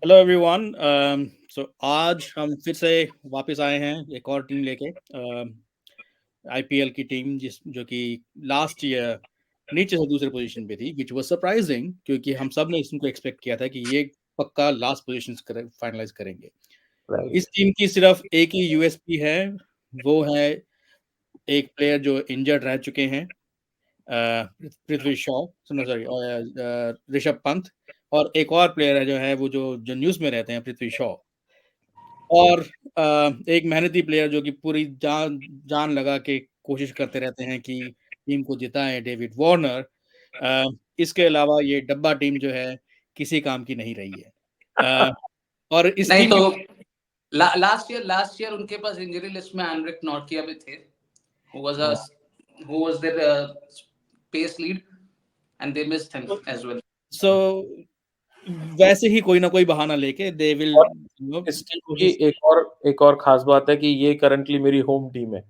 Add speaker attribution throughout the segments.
Speaker 1: Hello everyone. सो आज हम फिर से वापस आए हैं एक और टीम लेके, आईपीएल की टीम जिस जो कि लास्ट ईयर नीचे से दूसरे पोजीशन पे थी, विच वाज सरप्राइजिंग क्योंकि हम सब ने इसको एक्सपेक्ट किया था कि ये पक्का लास्ट पोजीशन फाइनलाइज करेंगे। इस
Speaker 2: राइट।
Speaker 1: टीम की सिर्फ एक ही यूएसपी है, वो है एक प्लेयर जो इंजर्ड रह चुके हैं, पृथ्वी शॉ, सुनो सॉरी, ऋषभ पंत। और एक और प्लेयर है जो है वो जो न्यूज़ में रहते हैं, पृथ्वी शॉ। और एक मेहनती प्लेयर जो कि पूरी जान जान लगा के कोशिश करते रहते हैं कि टीम को जिताएं, डेविड वार्नर। अ, इसके अलावा ये डब्बा टीम जो है किसी काम की नहीं रही है। अ, और इस
Speaker 3: नहीं
Speaker 1: टीम
Speaker 3: तो
Speaker 1: के
Speaker 3: लास्ट ईयर उनके पास इंजरी लिस्ट में एनरिक नॉर्किया भी थे, who was a who was their pace lead, and they missed him as well.
Speaker 1: सो वैसे ही कोई ना कोई बहाना लेके दे विल
Speaker 2: और इस टीम की
Speaker 1: कोशिश।
Speaker 2: एक और खास बात है कि ये करंटली मेरी होम टीम है।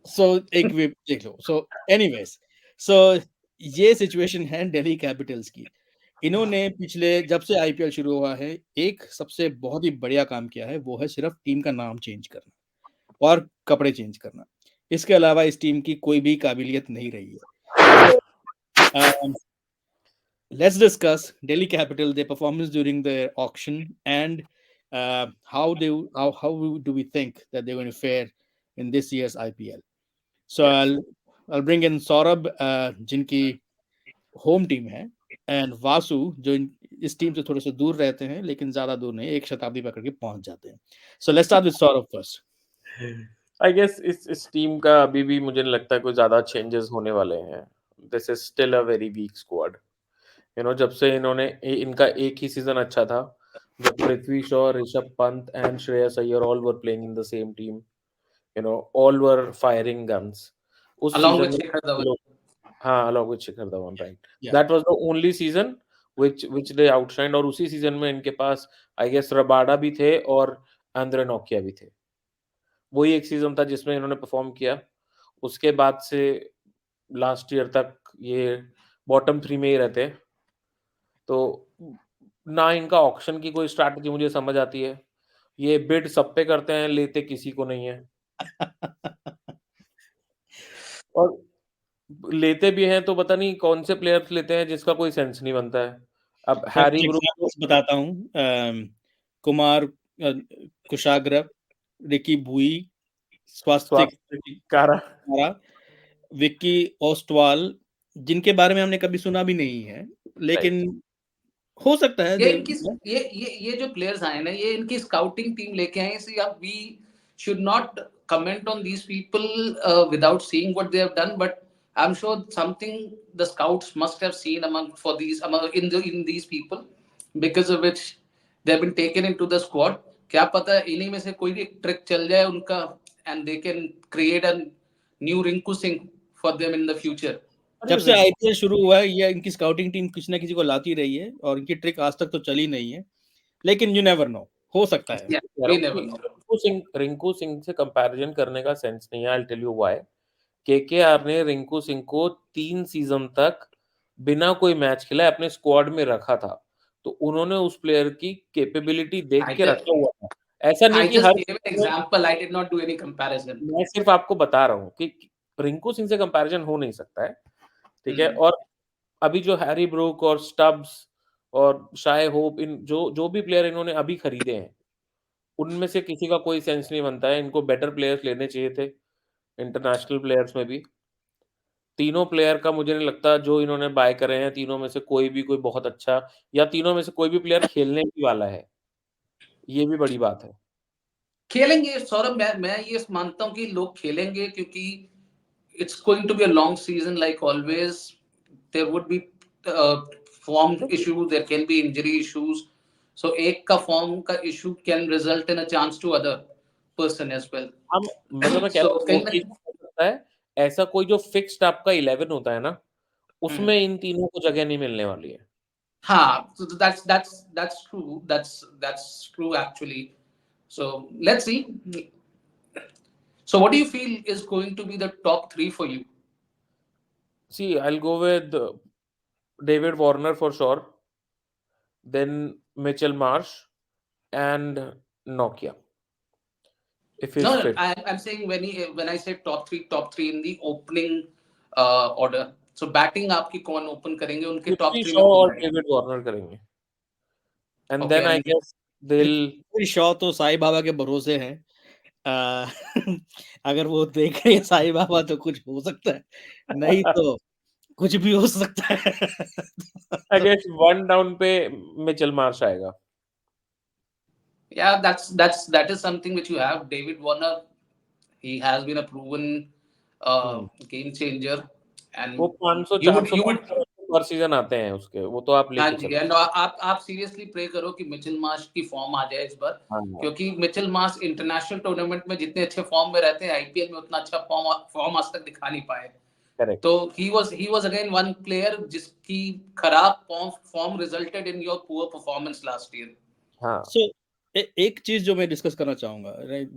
Speaker 1: सो एक वे देख लो। सो एनीवेज, सो ये सिचुएशन है दिल्ली कैपिटल्स की। इन्होंने पिछले जब से आईपीएल शुरू हुआ है, एक सबसे बहुत ही बढ़िया काम किया है, वो है सिर्फ टीम का नाम चेंज करना और कपड़े चेंज करना। इसके अलावा इस टीम की कोई भी काबिलियत नहीं रही है। Let's discuss Delhi Capital, their performance during the auction, and how do we think that they're going to fare in this year's IPL. So I'll bring in Saurabh, जिनकी होम टीम है, and Vasu जो इस team से थोड़े से दूर रहते हैं, लेकिन ज्यादा दूर नहीं, एक शताब्दी पकड़ के पहुंच जाते हैं। So let's start with Saurabh first.
Speaker 2: I guess इस टीम का अभी भी मुझे नहीं लगता कोई ज्यादा चेंजेस होने वाले हैं। This is still a very weak squad. जब से इनका एक ही सीजन अच्छा था, जब Prithvi Shaw, Rishabh Pant and Shreyas Iyer all were playing in the same team, all were firing guns. उस
Speaker 3: Along
Speaker 2: सीजन
Speaker 3: with
Speaker 2: में
Speaker 3: Shikhar Dhawan.
Speaker 2: हाँ, along with Shikhar Dhawan, right.
Speaker 1: Yeah
Speaker 2: that was the only season which they outshined। और उसी सीजन में इनके पास आई गेस रबाडा भी थे और आंद्रे नोकिया भी थे। वही एक सीजन था जिसमें इन्होंने परफॉर्म किया। उसके बाद से लास्ट ईयर तक ये बॉटम 3 में ही रहते हैं। तो ना इनका ऑक्शन की कोई स्ट्रैटेजी मुझे समझ आती है। ये बिड सब पे करते हैं, लेते किसी को नहीं है। और लेते भी हैं तो पता नहीं कौन से प्लेयर्स लेते हैं जिसका कोई सेंस नहीं बनता है। अब
Speaker 1: मैं
Speaker 2: हैरी
Speaker 1: कुछ
Speaker 2: ब्रूक को
Speaker 1: एग्जांपल्स बताता हूँ। कुमार कुशाग्र, रिकी भुई, स्वास्तिक
Speaker 2: स्वास्थ्य कारा,
Speaker 1: विक्की ओस्टवाल, जिनके बारे में हमने कभी सुना भी नहीं है, लेकिन
Speaker 2: राइट।
Speaker 1: हो सकता है
Speaker 3: ये इनकी ये जो प्लेयर्स आए ना, ये इनकी स्काउटिंग टीम लेके आए। सो यार, we should not comment on these people without seeing what they have done, but I'm sure something the scouts must have seen in these people, because of which they have been taken into the squad. क्या पता इन्हीं में से कोई भी trick चल जाए उनका, and they can create a new Rinku Singh for them in the future.
Speaker 1: जब
Speaker 2: अरे
Speaker 1: से आईपीएल शुरू हुआ है, ये इनकी स्काउटिंग टीम किसी ना किसी को लाती रही है और इनकी ट्रिक आज तक तो चली नहीं है, लेकिन यू नेवर नो, हो सकता है।
Speaker 3: Yeah,
Speaker 2: कह रहा
Speaker 3: we
Speaker 2: हूँ कि
Speaker 3: never know.
Speaker 2: रिंकू सिंह से कंपैरिजन करने का सेंस नहीं है। I tell you why. KKR ने रिंकू सिंह को 3 सीजन तक बिना कोई मैच खेला अपने स्क्वाड में रखा था। तो उन्होंने उस प्लेयर की कैपेबिलिटी देख
Speaker 3: I
Speaker 2: के
Speaker 3: just
Speaker 2: रखा हुआ था। ऐसा नहीं
Speaker 3: I
Speaker 2: कि
Speaker 3: just
Speaker 2: her
Speaker 3: gave an example. I did not do any comparison.
Speaker 2: मैं सिर्फ आपको बता रहा हूँ कि रिंकू सिंह से कंपैरिजन हो नहीं सकता है। ठीक है।
Speaker 3: Hmm.
Speaker 2: और अभी जो हैरी ब्रूक और स्टब्स और शाय होप, इन जो जो भी प्लेयर इन्होंने अभी खरीदे हैं, उनमें से किसी का कोई सेंस नहीं बनता है। इनको बेटर प्लेयर्स लेने चाहिए थे, इंटरनेशनल प्लेयर्स में भी। तीनों प्लेयर का मुझे नहीं लगता जो इन्होंने बाय करे हैं, तीनों में से कोई बहुत अच्छा, या तीनों में से कोई भी प्लेयर खेलने ही वाला है। ये भी बड़ी बात है।
Speaker 3: खेलेंगे सौरभ, मैं ये मानता हूँ कि लोग खेलेंगे, क्योंकि it's going to be a long season like always. There would be form issues, there can be injury issues. So एक का form का issue can result in a chance to other person as well.
Speaker 2: हम मतलब मैं कह
Speaker 3: So
Speaker 2: रहा हूँ
Speaker 3: कहीं
Speaker 2: वो
Speaker 3: ना
Speaker 2: चीज़ हो सकता है। ऐसा कोई जो फिक्स्ड आपका 11 होता है ना,
Speaker 3: हम्म,
Speaker 2: उसमें इन तीनों को जगह नहीं मिलने वाली है।
Speaker 3: हाँ, so that's true. That's true actually. So let's see. So what do you feel is going to be the top three for you?
Speaker 2: See, I'll go with David Warner for sure. Then Mitchell Marsh, and Nokia, if he's
Speaker 3: No, no,
Speaker 2: fit.
Speaker 3: I'm saying when I say top three in the opening order. So batting आपकी कौन open करेंगे उनके top
Speaker 2: Prithvi
Speaker 3: three
Speaker 2: Shaw
Speaker 3: में कौन
Speaker 2: और
Speaker 3: रहेगा?
Speaker 2: David Warner करेंगे, and
Speaker 3: okay
Speaker 2: then I
Speaker 3: and
Speaker 2: guess they'll
Speaker 1: Prithvi Shaw तो साईं बाबा के भरोसे हैं। अ, अगर वो देख रहे हैं साईं बाबा तो कुछ हो सकता है, नहीं तो कुछ भी हो सकता है।
Speaker 2: I
Speaker 1: तो
Speaker 2: guess one down पे मिचेल मार्श आएगा।
Speaker 3: yeah, that is something which you have. David Warner, he has been a proven
Speaker 2: hmm,
Speaker 3: game changer,
Speaker 2: वो
Speaker 3: and
Speaker 2: 500 400
Speaker 3: you would
Speaker 2: 500 पर सीजन आते हैं उसके, वो तो आप
Speaker 3: हाँ
Speaker 2: लेके
Speaker 3: जी,
Speaker 2: चलो।
Speaker 3: एंड आप सीरियसली प्रे करो कि मिचेल मार्श की फॉर्म आ जाए इस बार,
Speaker 2: हाँ,
Speaker 3: क्योंकि मिचेल मार्श इंटरनेशनल टूर्नामेंट में जितने अच्छे फॉर्म में रहते हैं आईपीएल में उतना अच्छा फॉर्म आज तक दिखा नहीं पाए।
Speaker 2: करेक्ट।
Speaker 3: तो he was again one player जिसकी खराब form resulted in your poor performance last year.
Speaker 2: हाँ,
Speaker 1: सो एक चीज जो मैं डिस्कस करना चाहूंगा,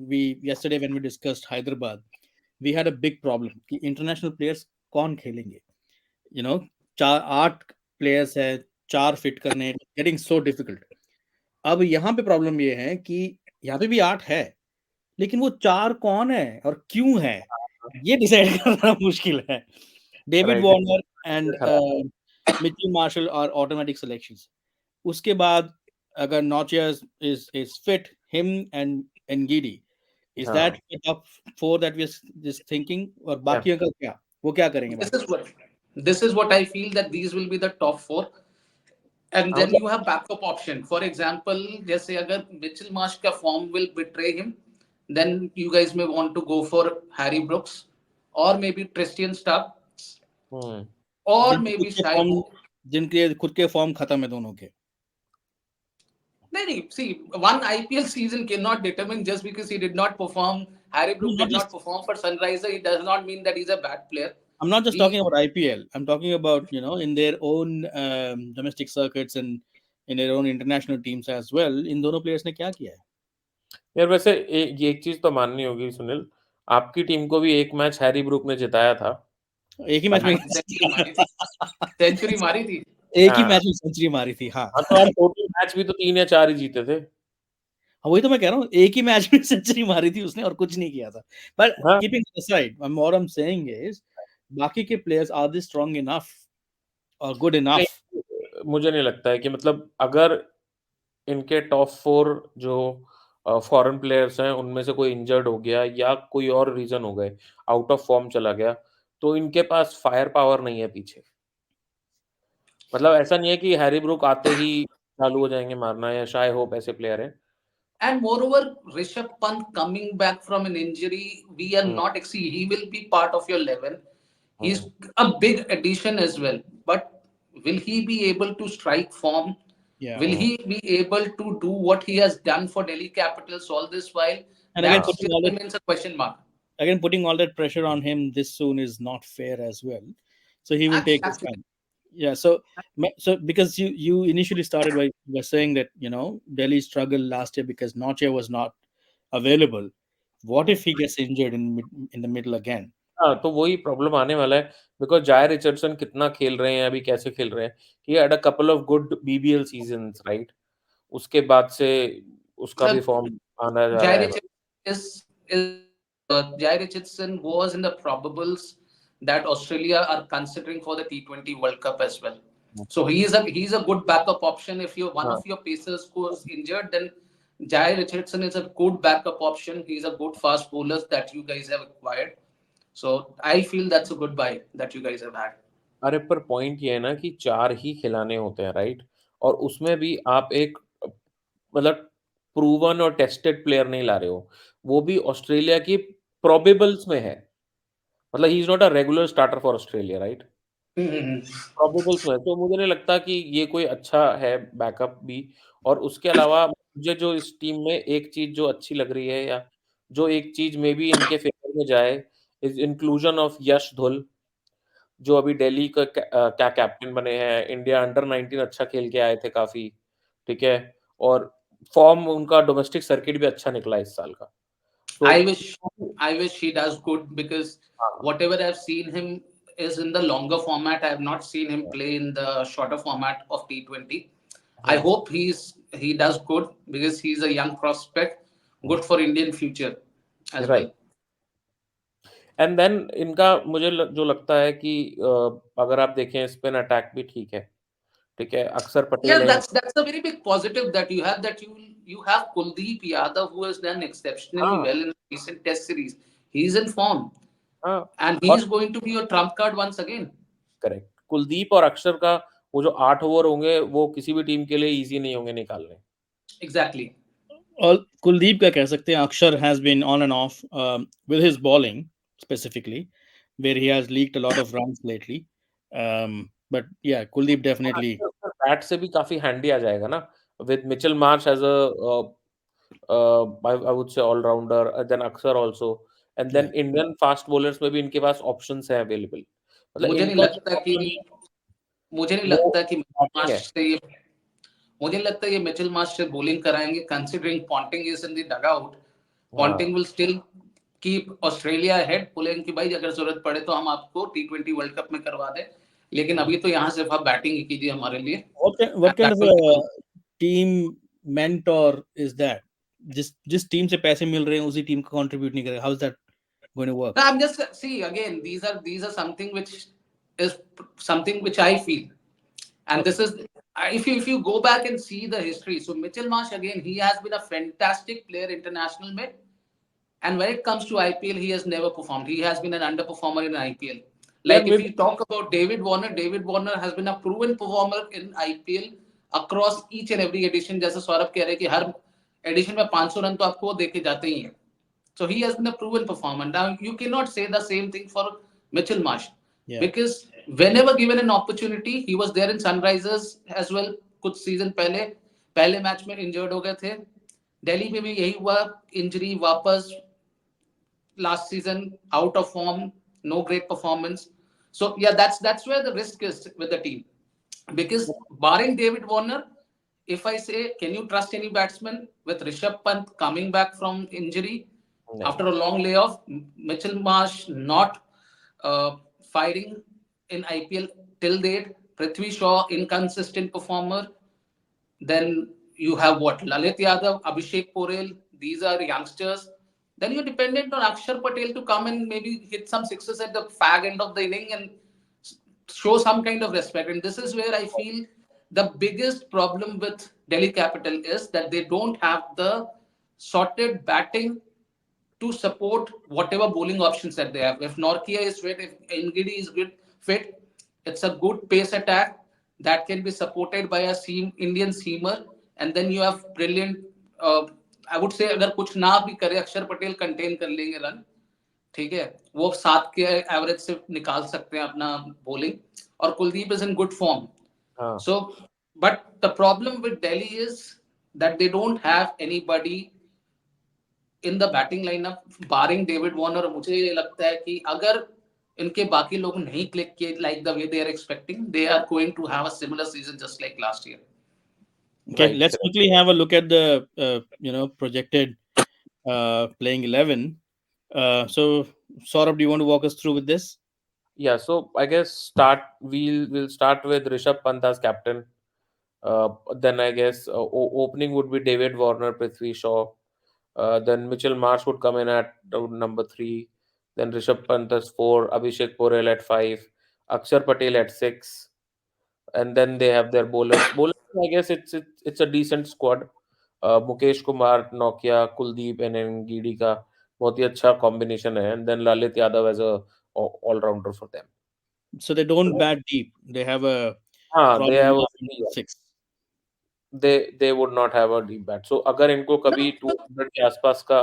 Speaker 1: we yesterday when we discussed Hyderabad, we had a big problem कि इंटरनेशनल प्लेयर्स कौन खेलेंगे। यू नो, चार आठ प्लेयर्स है, चार फिट करने गेटिंग सो डिफिकल्ट। अब यहाँ पे प्रॉब्लम ये है कि यहाँ पे भी आठ है, लेकिन वो चार कौन है और क्यों है, ये डिसाइड करना मुश्किल है। डेविड
Speaker 2: राइट,
Speaker 1: वार्नर एंड
Speaker 2: खराब।
Speaker 1: Mitchell Marshall are automatic selections. उसके बाद अगर Nortje is fit, him and गीडी, इज दैट
Speaker 2: हाँ,
Speaker 1: top four that we just thinking, और
Speaker 2: या
Speaker 1: बाकी का क्या, वो क्या करेंगे
Speaker 3: This
Speaker 1: बाकी?
Speaker 3: is what this is what I feel that these will be the top four, and
Speaker 2: हाँ,
Speaker 3: then
Speaker 2: मतलब
Speaker 3: you have backup option. For example, जैसे अगर मिचेल मार्श का form will betray him, then you guys may want to go for Harry Brooks or maybe Tristan Stubbs
Speaker 2: hmm,
Speaker 3: or
Speaker 1: जिनके खुद
Speaker 3: maybe
Speaker 1: के
Speaker 3: Shai
Speaker 1: form
Speaker 3: Hope.
Speaker 1: जिनके खुद के form खत्म है दोनों के।
Speaker 3: नहीं नहीं, see, one IPL season cannot determine just because he did not perform. Harry
Speaker 1: No,
Speaker 3: Brook
Speaker 1: not
Speaker 3: did not
Speaker 1: just,
Speaker 3: perform for Sunriser. It does not mean that he's a bad player.
Speaker 1: I'm not just talking
Speaker 3: He
Speaker 1: about IPL. I'm talking about, you know, in their own domestic circuits and in their own international teams as well. इन दोनों players ने क्या किया
Speaker 2: यार वैसे ये एक चीज तो माननी होगी सुनील, आपकी टीम को भी एक मैच हैरी ब्रूक ने जिताया था।
Speaker 1: है? एक ही मैच
Speaker 2: बाकी
Speaker 1: में
Speaker 3: सेंचुरी मारी थी, सेंचुरी मारी थी।
Speaker 1: एक ही
Speaker 2: हाँ,
Speaker 1: मैच में सेंचुरी मारी थी, हाँ।
Speaker 2: हाँ, तो आप टोटल मैच भी तो 3 या 4 ही जीते थे।
Speaker 1: हाँ, वही तो मैं कह रहा हूँ, एक ही मैच में सेंचुरी मारी थी उसने और कुछ नहीं किया था। बट
Speaker 2: हाँ,
Speaker 1: keeping aside, what I'm saying is, बाकी के players are they strong enough और गुड
Speaker 2: नहीं,
Speaker 1: इनफ?
Speaker 2: मुझे नहीं लगता है कि मतलब अगर इनके टॉप 4 जो फॉरेन प्लेयर्स हैं, उनमें से कोई इंजर्ड हो गया या कोई और रीज़न हो गए, आउट ऑफ फॉर्म चला गया, तो इनके पास फायर पावर नहीं है पीछे। मतलब ऐसा नहीं है कि हैरी ब्रूक आते ही चालू हो जाएँगे मारना या शाय होप ऐसे प्लेयर हैं।
Speaker 3: And moreover, Rishabh Pant coming back from an injury, we are
Speaker 2: hmm,
Speaker 3: not see he will be part of your 11.
Speaker 2: Hmm.
Speaker 3: He's a big addition as well. But will he be able to strike form?
Speaker 1: Yeah.
Speaker 3: Will
Speaker 2: hmm,
Speaker 3: he be able to do what he has done for Delhi Capitals all this while?
Speaker 1: And
Speaker 2: हाँ,
Speaker 3: That still remains a question mark.
Speaker 1: putting all that pressure on him this soon is not fair as well. So he will take his
Speaker 3: Absolutely.
Speaker 1: time. Yeah. So because you initially started by saying that, you know, Delhi struggled last year because Noche was not available. What if he gets injured in the middle again?
Speaker 2: हाँ, तो वही problem आने वाला है because जाय Richardson कितना खेल रहे हैं, अभी कैसे खेल रहे हैं। He had a couple of good BBL seasons, right? उसके बाद से उसका भी
Speaker 3: Uh,
Speaker 2: फॉर्म आना जा रहा
Speaker 3: Jai
Speaker 2: है।
Speaker 3: Jai Richardson was in the probables that Australia are considering for the T20 World Cup as well. So he's a good backup option. If you one
Speaker 2: हाँ,
Speaker 3: of your pacers goes injured, then Jai Richardson is a good backup option. He's a good fast bowler that you guys have acquired. So I feel that's a good buy that you guys have had.
Speaker 2: अरे पर point ये है ना कि 4 ही खिलाने होते हैं, right? और उसमें भी आप एक मतलब प्रूवन और टेस्टेड प्लेयर नहीं ला रहे हो। वो भी ऑस्ट्रेलिया की प्रोबेबल्स में है। मतलब he is not a regular starter for Australia, right?
Speaker 3: Mm-hmm.
Speaker 2: Probables में, तो मुझे नहीं लगता कि ये कोई अच्छा है बैकअप भी। और उसके अलावा मुझे जो इस टीम में एक चीज़ जो अच्छी लग रही है या जो एक चीज़ मेबी इनके फेवर में जाए इज़ इंक्लूजन ऑफ यश धुल, जो अभी दिल्ली का क्या कैप्टन बने हैं। इंडिया अंडर 19 अच्छा खेल के आए थे काफ़ी, ठीक है? और फॉर्म उनका डोमेस्टिक सर्किट भी अच्छा निकला इस साल का। तो
Speaker 3: I wish I wish he does good because
Speaker 2: हाँ,
Speaker 3: whatever I've seen him is in the longer format. I have not seen him play in the shorter format of T20. I
Speaker 2: हाँ,
Speaker 3: hope he does good because he's a young prospect, good for Indian future as well.
Speaker 2: Right. And then इनका मुझे जो लगता है कि अगर आप देखें स्पिन अटैक भी ठीक है, अक्षर पटेल
Speaker 3: Yeah,
Speaker 2: है।
Speaker 3: that's a very big positive that you have, that you have Kuldeep Yadav, who has done exceptionally
Speaker 2: हाँ,
Speaker 3: well in the recent Test series. He's in form,
Speaker 2: हाँ,
Speaker 3: and
Speaker 2: और
Speaker 3: he's going to be your trump card once again.
Speaker 2: Correct, Kuldeep और अक्षर का वो जो 8 over होंगे, वो किसी भी टीम के लिए ईज़ी नहीं होंगे निकालने।
Speaker 3: Exactly.
Speaker 1: और कुलदीप का कह सकते हैं Axar has been on and off with his bowling specifically where he has leaked a lot of runs lately but या कुलदीप डेफिनेटली
Speaker 2: अक्षर बैट से भी काफ़ी हैंडी आ जाएगा ना, with Mitchell Marsh as I would say all-rounder, then Axar also, and
Speaker 1: या
Speaker 2: then Indian fast bowlers में भी इनके पास ऑप्शंस हैं अवेलेबल। मतलब
Speaker 3: मुझे नहीं
Speaker 2: इनका जो
Speaker 3: लगता कि
Speaker 2: प्रॉब्लम है,
Speaker 3: मुझे नहीं
Speaker 2: वो
Speaker 3: लगता कि
Speaker 2: बैटिंग
Speaker 3: मार्श
Speaker 2: है।
Speaker 3: से ये मुझे लगता है ये मिचेल मार्श से बॉलिंग कराएंगे, considering Ponting is in the dugout.
Speaker 2: हाँ,
Speaker 3: Ponting will still keep Australia head, बोलेंगे कि भाई अगर जरूरत पड़े तो हम आपको टी20 वर्ल्ड कप में करवा दें, लेकिन
Speaker 2: हुँ।
Speaker 3: अभी तो यहाँ सिर्फ आप बैटिंग ही कीजिए हमारे लिए.
Speaker 1: What
Speaker 3: and
Speaker 1: kind
Speaker 3: that
Speaker 1: of
Speaker 3: will become
Speaker 1: team mentor is that जिस जिस टीम से पैसे मिल रहे हैं उसी टीम को कंट्रीब्यूट नहीं करेगा how is that going to work
Speaker 3: No, I'm just see again. These are something which is something which I feel, and
Speaker 1: okay
Speaker 3: this is if you go back and see the history. So Mitchell Marsh again, he has been a fantastic player international में, and when it comes to IPL, he has never performed. He has been an underperformer in IPL.
Speaker 2: यार
Speaker 3: Like
Speaker 2: may
Speaker 3: if
Speaker 2: be
Speaker 3: you talk about David Warner has been a proven performer in IPL across each and every edition. जैसे सौरभ कह रहे हैं कि हर addition में 500 run तो आपको देखे जाते ही हैं. So he has been a proven performer. Now you cannot say the same thing for Mitchell Marsh
Speaker 1: या
Speaker 3: because whenever given an opportunity, he was there in Sunrisers as well. कुछ season पहले match में injured हो गए थे. दिल्ली में भी यही हुआ, इंजरी वापस, last season out of form, no great performance. So yeah, that's where the risk is with the team. Because barring David Warner, if I say, can you trust any batsman with Rishabh Pant coming back from injury
Speaker 2: नहीं,
Speaker 3: after a long layoff, Mitchell Marsh not firing in IPL till date, Prithvi Shaw inconsistent performer, then you have what? Lalit Yadav, Abhishek Porel. These are youngsters. Then you're dependent on Akshar Patel to come and maybe hit some sixes at the fag end of the inning and show some kind of respect. And this is where I feel the biggest problem with Delhi Capital is that they don't have the sorted batting to support whatever bowling options that they have. If Norkia is fit, if Ngidi is good fit, it's a good pace attack that can be supported by a Indian seamer, and then you have brilliant. I would say अगर कुछ ना भी करे अक्षर Patel contain कर लेंगे run, ठीक है, वो 7 के एवरेज से निकाल सकते हैं अपना बॉलिंग, और Kuldeep is in good form.
Speaker 2: हाँ,
Speaker 3: So, but the problem with Delhi is that they don't have anybody in the batting lineup barring David Warner. मुझे ये लगता है कि अगर इनके बाकी लोग नहीं क्लिक किए like the way they are expecting, they are going to have a similar season just like last year.
Speaker 1: okay
Speaker 2: right,
Speaker 1: let's
Speaker 2: correct.
Speaker 1: quickly have a look at the projected playing 11 so Saurabh do you want to walk us through with this
Speaker 2: Yeah, so I guess we'll start with Rishabh Pant as captain. Then I guess opening would be David Warner, Prithvi Shaw. Then Mitchell Marsh would come in at number 3. Then Rishabh Pant as 4, Abhishek Porel at 5, Akshar Patel at 6, and then they have their bowlers. Bowlers, I guess it's a decent squad. Mukesh Kumar, नोकिया, Kuldeep and Ngidi का बहुत ही अच्छा combination है, and then Lalit Yadav as a allrounder for them.
Speaker 1: so they don't bat deep they have a
Speaker 2: हाँ, they
Speaker 1: problem
Speaker 2: have
Speaker 1: enough in six
Speaker 2: they would not have a deep bat. So अगर इनको कभी 200 के आसपास का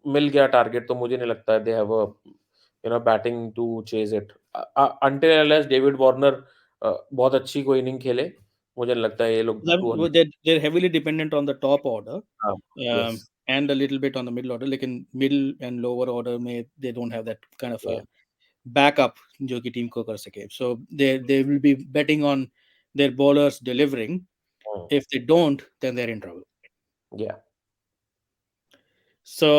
Speaker 2: मिल गया टारगेट, तो मुझे नहीं लगता है they have a batting to chase it until unless David Warner बहुत अच्छी कोई इनिंग खेले. मुझे नहीं लगता है ये लोग 200.
Speaker 1: they're heavily dependent on the top order
Speaker 2: हाँ, yes,
Speaker 1: and a little bit on the middle order लेकिन middle and lower order में they don't have that kind of a backup जो कि टीम को कर सके so they will be betting on their bowlers delivering if they don't then they're in trouble
Speaker 2: या.
Speaker 1: so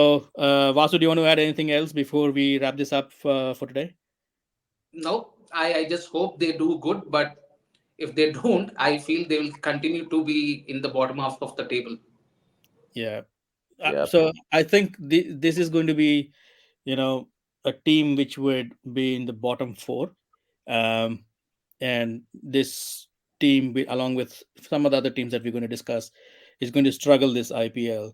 Speaker 1: Vasu do you want to add anything else before we wrap this up for today
Speaker 3: No, I just hope they do good, but If they don't, I feel they will continue to be in the bottom half of the table.
Speaker 1: Yeah.
Speaker 2: Yeah.
Speaker 1: So I think this is going to be, you know, a team which would be in the bottom four, um, and this team, along with some of the other teams that we're going to discuss, is going to struggle this IPL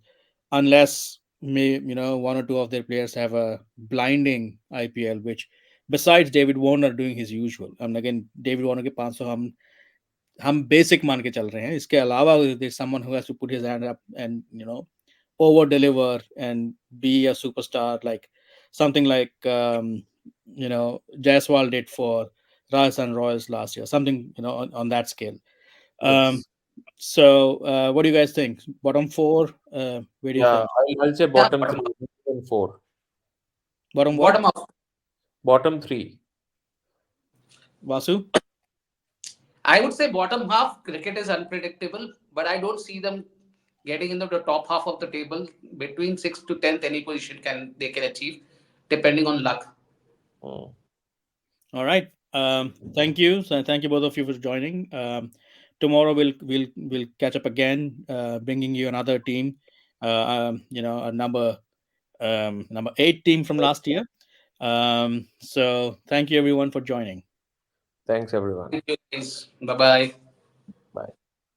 Speaker 1: unless one or two of their players have a blinding IPL, which besides David Warner doing his usual. Again, David Warner के 500 हम basic मान के चल रहे हैं. इसके अलावा there's someone who has to put his hand up and over deliver and be a superstar, like something like Jaiswal did for Rajasthan Royals last year, something on that scale. um,
Speaker 2: Yes.
Speaker 1: so what do you guys think? Bottom four, where do you
Speaker 2: Yeah,
Speaker 1: think?
Speaker 2: I'll say
Speaker 3: Yeah,
Speaker 2: bottom
Speaker 3: bottom
Speaker 2: three and four.
Speaker 1: Bottom what?
Speaker 3: bottom half.
Speaker 2: Bottom three.
Speaker 1: Vasu?
Speaker 3: I would say bottom half. Cricket is unpredictable, but I don't see them getting into the top half of the table. Between sixth to tenth, any position can achieve, depending on luck.
Speaker 2: Hmm.
Speaker 1: All right. Thank you. So thank you both of you for joining. Tomorrow we'll catch up again, bringing you another team. A number 8 team from last year. So thank you everyone for joining.
Speaker 2: Thanks, everyone.
Speaker 3: Thank you guys. Bye bye.